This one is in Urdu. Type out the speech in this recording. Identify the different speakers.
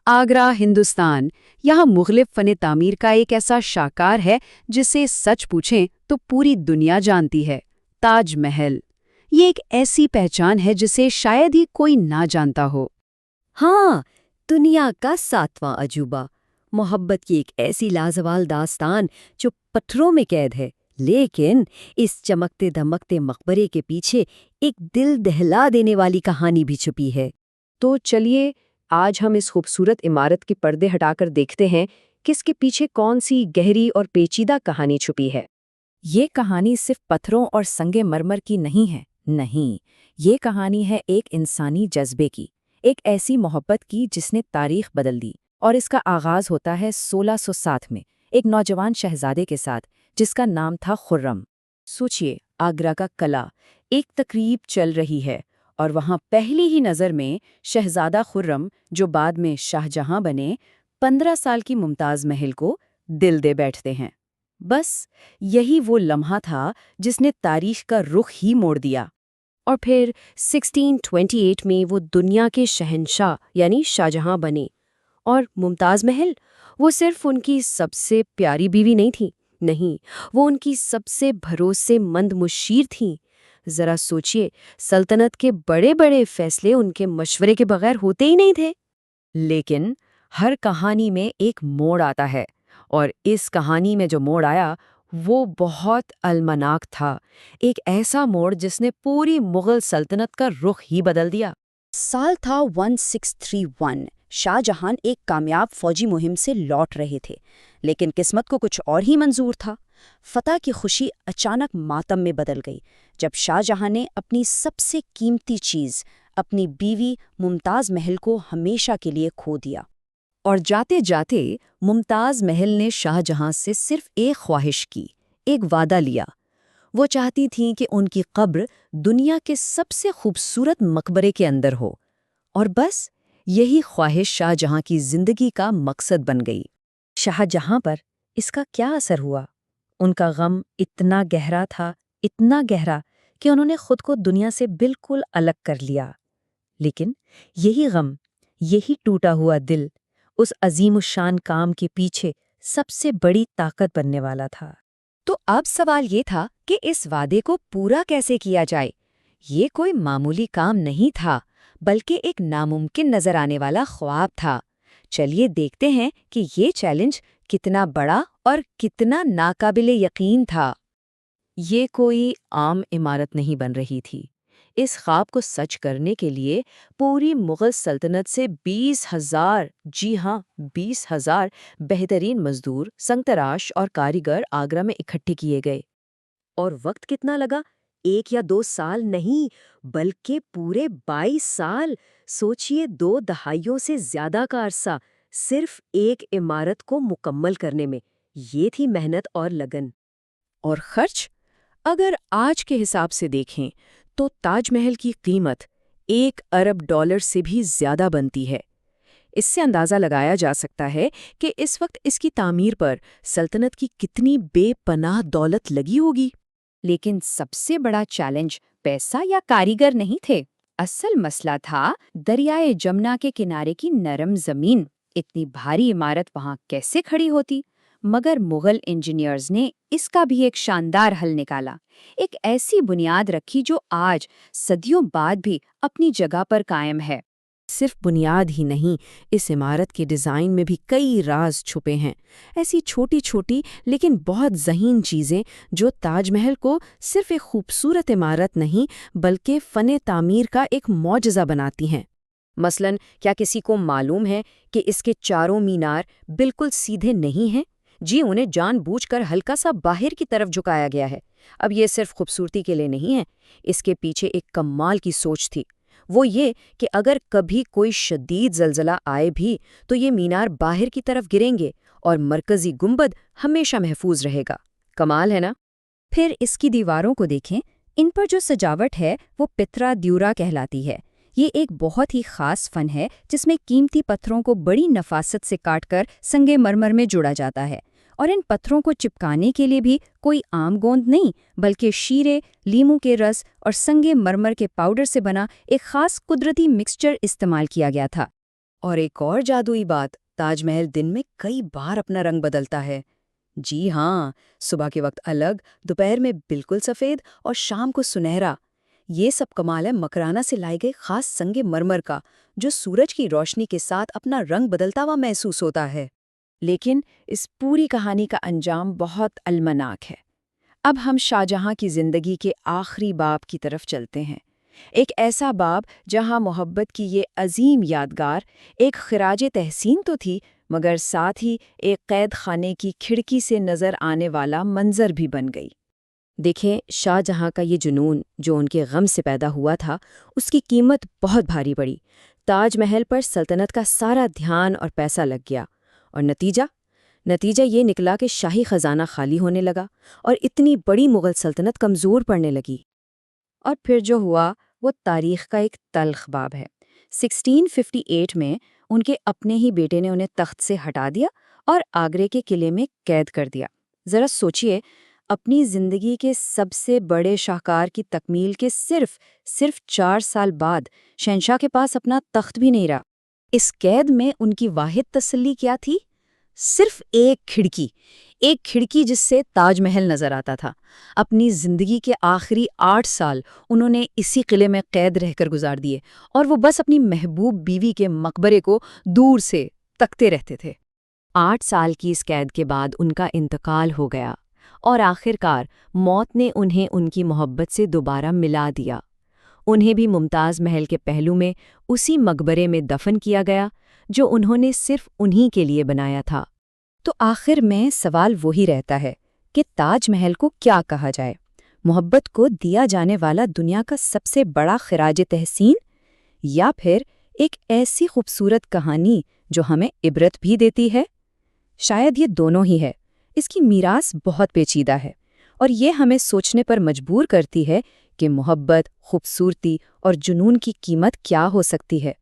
Speaker 1: آگرہ ہندوستان یہاں مغلب فن تعمیر کا ایک ایسا شاہکار ہے جسے سچ پوچھیں تو پوری دنیا جانتی ہے، تاج محل۔ یہ ایک ایسی پہچان ہے جسے شاید ہی کوئی نہ جانتا ہو۔
Speaker 2: ہاں، دنیا کا 7واں عجوبہ، محبت کی ایک ایسی لازوال داستان جو پتھروں میں قید ہے، لیکن اس چمکتے دمکتے مقبرے کے پیچھے ایک دل دہلا دینے والی کہانی بھی چھپی ہے۔
Speaker 3: تو چلیے آج ہم اس خوبصورت عمارت کے پردے ہٹا کر دیکھتے ہیں کہ اس کے پیچھے کون سی گہری اور پیچیدہ کہانی چھپی ہے۔
Speaker 4: یہ کہانی صرف پتھروں اور سنگ مرمر کی نہیں ہے، نہیں، یہ کہانی ہے ایک انسانی جذبے کی، ایک ایسی محبت کی جس نے تاریخ بدل دی، اور اس کا آغاز ہوتا ہے 1607 میں ایک نوجوان شہزادے کے ساتھ جس کا نام تھا خرم۔ سوچئے، آگرہ کا قلعہ، ایک تقریب چل رہی ہے اور وہاں پہلی ہی نظر میں شہزادہ خرم، جو بعد میں شاہ جہاں بنے، 15 سال کی ممتاز محل کو دل دے بیٹھتے ہیں۔ بس یہی وہ لمحہ تھا جس نے تاریخ کا رخ ہی موڑ دیا۔
Speaker 3: اور پھر 1628 میں وہ دنیا کے شہنشاہ یعنی شاہ جہاں بنے، اور ممتاز محل وہ صرف ان کی سب سے پیاری بیوی نہیں تھی، نہیں، وہ ان کی سب سے بھروسے مند مشیر تھیں۔ ذرا سوچئے، سلطنت کے بڑے بڑے فیصلے ان کے مشورے کے بغیر ہوتے ہی نہیں تھے۔
Speaker 4: لیکن ہر کہانی میں ایک موڑ آتا ہے، اور اس کہانی میں جو موڑ آیا وہ بہت المناک تھا، ایک ایسا موڑ جس نے پوری مغل سلطنت کا رخ ہی بدل دیا۔
Speaker 2: سال تھا 1631۔ شاہ جہاں ایک کامیاب فوجی مہم سے لوٹ رہے تھے، لیکن قسمت کو کچھ اور ہی منظور تھا۔ فتح کی خوشی اچانک ماتم میں بدل گئی جب شاہ جہاں نے اپنی سب سے قیمتی چیز، اپنی بیوی ممتاز محل کو ہمیشہ کے لیے کھو دیا۔
Speaker 4: اور جاتے جاتے ممتاز محل نے شاہ جہاں سے صرف ایک خواہش کی، ایک وعدہ لیا۔ وہ چاہتی تھیں کہ ان کی قبر دنیا کے سب سے خوبصورت مقبرے کے اندر ہو، اور بس یہی خواہش شاہ جہاں کی زندگی کا مقصد بن گئی۔ شاہ جہاں پر اس کا کیا اثر ہوا؟ ان کا غم اتنا گہرا تھا، اتنا گہرا کہ انہوں نے خود کو دنیا سے بالکل الگ کر لیا۔ لیکن یہی غم، یہی ٹوٹا ہوا دل اس عظیم الشان کام کے پیچھے سب سے بڑی طاقت بننے والا تھا۔
Speaker 2: تو اب سوال یہ تھا کہ اس وعدے کو پورا کیسے کیا جائے؟ یہ کوئی معمولی کام نہیں تھا، بلکہ ایک ناممکن نظر آنے والا خواب تھا۔ چلیے دیکھتے ہیں کہ یہ چیلنج کتنا بڑا اور کتنا ناقابل یقین تھا۔
Speaker 4: یہ کوئی عام عمارت نہیں بن رہی تھی۔ اس خواب کو سچ کرنے کے لیے پوری مغل سلطنت سے 20,000، جی ہاں 20,000 بہترین مزدور، سنگ تراش اور کاریگر آگرہ میں اکٹھے کیے گئے۔
Speaker 3: اور وقت کتنا لگا؟ 1 یا 2 سال نہیں، بلکہ پورے 22 سال۔ سوچئے، 2 دہائیوں سے زیادہ کا عرصہ صرف ایک عمارت کو مکمل کرنے میں۔ یہ تھی محنت اور لگن۔
Speaker 1: اور خرچ؟ اگر آج کے حساب سے دیکھیں تو تاج محل کی قیمت $1 ارب سے بھی زیادہ بنتی ہے۔ اس سے اندازہ لگایا جا سکتا ہے کہ اس وقت اس کی تعمیر پر سلطنت کی کتنی بے پناہ دولت لگی ہوگی۔
Speaker 2: لیکن سب سے بڑا چیلنج پیسہ یا کاریگر نہیں تھے۔ اصل مسئلہ تھا دریائے جمنا کے کنارے کی نرم زمین۔ اتنی بھاری عمارت وہاں کیسے کھڑی ہوتی؟ مگر مغل انجینئرز نے اس کا بھی ایک شاندار حل نکالا، ایک ایسی بنیاد رکھی جو آج صدیوں بعد بھی اپنی جگہ پر قائم ہے۔
Speaker 4: صرف بنیاد ہی نہیں، اس عمارت کے ڈیزائن میں بھی کئی راز چھپے ہیں، ایسی چھوٹی چھوٹی لیکن بہت ذہین چیزیں جو تاج محل کو صرف ایک خوبصورت عمارت نہیں بلکہ فن تعمیر کا ایک معجزہ بناتی ہیں۔
Speaker 3: مثلاً، کیا کسی کو معلوم ہے کہ اس کے چاروں مینار بالکل سیدھے نہیں ہیں؟ جی، انہیں جان بوجھ کر ہلکا سا باہر کی طرف جھکایا گیا ہے۔ اب یہ صرف خوبصورتی کے لیے نہیں ہے، اس کے پیچھے ایک کمال کی سوچ تھی۔ وہ یہ کہ اگر کبھی کوئی شدید زلزلہ آئے بھی تو یہ مینار باہر کی طرف گریں گے اور مرکزی گنبد ہمیشہ محفوظ رہے گا۔ کمال ہے نا؟
Speaker 2: پھر اس کی دیواروں کو دیکھیں، ان پر جو سجاوٹ ہے وہ پترا دیورا کہلاتی ہے۔ یہ ایک بہت ہی خاص فن ہے جس میں قیمتی پتھروں کو بڑی نفاست سے کاٹ کر سنگ مرمر میں جوڑا جاتا ہے، اور ان پتھروں کو چپکانے کے لیے بھی کوئی عام گوند نہیں بلکہ شیرے، لیموں کے رس اور سنگ مرمر کے پاؤڈر سے بنا ایک خاص قدرتی مکسچر استعمال کیا گیا تھا۔
Speaker 4: اور ایک اور جادوئی بات، تاج محل دن میں کئی بار اپنا رنگ بدلتا ہے۔ جی ہاں، صبح کے وقت الگ، دوپہر میں بالکل سفید اور شام کو سنہرا۔ یہ سب کمال ہے مکرانہ سے لائے گئے خاص سنگ مرمر کا، جو سورج کی روشنی کے ساتھ اپنا رنگ بدلتا ہوا محسوس ہوتا ہے۔
Speaker 2: لیکن اس پوری کہانی کا انجام بہت المناک ہے۔ اب ہم شاہجہاں کی زندگی کے آخری باب کی طرف چلتے ہیں، ایک ایسا باب جہاں محبت کی یہ عظیم یادگار ایک خراج تحسین تو تھی، مگر ساتھ ہی ایک قید خانے کی کھڑکی سے نظر آنے والا منظر بھی بن گئی۔
Speaker 1: دیکھیں، شاہ جہاں کا یہ جنون جو ان کے غم سے پیدا ہوا تھا، اس کی قیمت بہت بھاری پڑی۔ تاج محل پر سلطنت کا سارا دھیان اور پیسہ لگ گیا، اور نتیجہ یہ نکلا کہ شاہی خزانہ خالی ہونے لگا اور اتنی بڑی مغل سلطنت کمزور پڑنے لگی۔
Speaker 2: اور پھر جو ہوا وہ تاریخ کا ایک تلخ باب ہے۔ 1658 میں ان کے اپنے ہی بیٹے نے انہیں تخت سے ہٹا دیا اور آگرے کے قلعے میں قید کر دیا۔ ذرا سوچئے، اپنی زندگی کے سب سے بڑے شاہکار کی تکمیل کے صرف 4 سال بعد شہنشاہ کے پاس اپنا تخت بھی نہیں رہا۔
Speaker 4: اس قید میں ان کی واحد تسلی کیا تھی؟ صرف ایک کھڑکی جس سے تاج محل نظر آتا تھا۔ اپنی زندگی کے آخری 8 سال انہوں نے اسی قلعے میں قید رہ کر گزار دیے، اور وہ بس اپنی محبوب بیوی کے مقبرے کو دور سے تکتے رہتے تھے۔
Speaker 1: 8 سال کی اس قید کے بعد ان کا انتقال ہو گیا، اور آخرکار موت نے انہیں ان کی محبت سے دوبارہ ملا دیا۔ انہیں بھی ممتاز محل کے پہلو میں اسی مقبرے میں دفن کیا گیا جو انہوں نے صرف انہی کے لیے بنایا تھا۔
Speaker 2: تو آخر میں سوال وہی رہتا ہے کہ تاج محل کو کیا کہا جائے؟ محبت کو دیا جانے والا دنیا کا سب سے بڑا خراج تحسین، یا پھر ایک ایسی خوبصورت کہانی جو ہمیں عبرت بھی دیتی ہے؟ شاید یہ دونوں ہی ہے۔ اس کی میراث بہت پیچیدہ ہے، اور یہ ہمیں سوچنے پر مجبور کرتی ہے کہ محبت، خوبصورتی اور جنون کی قیمت کیا ہو سکتی ہے۔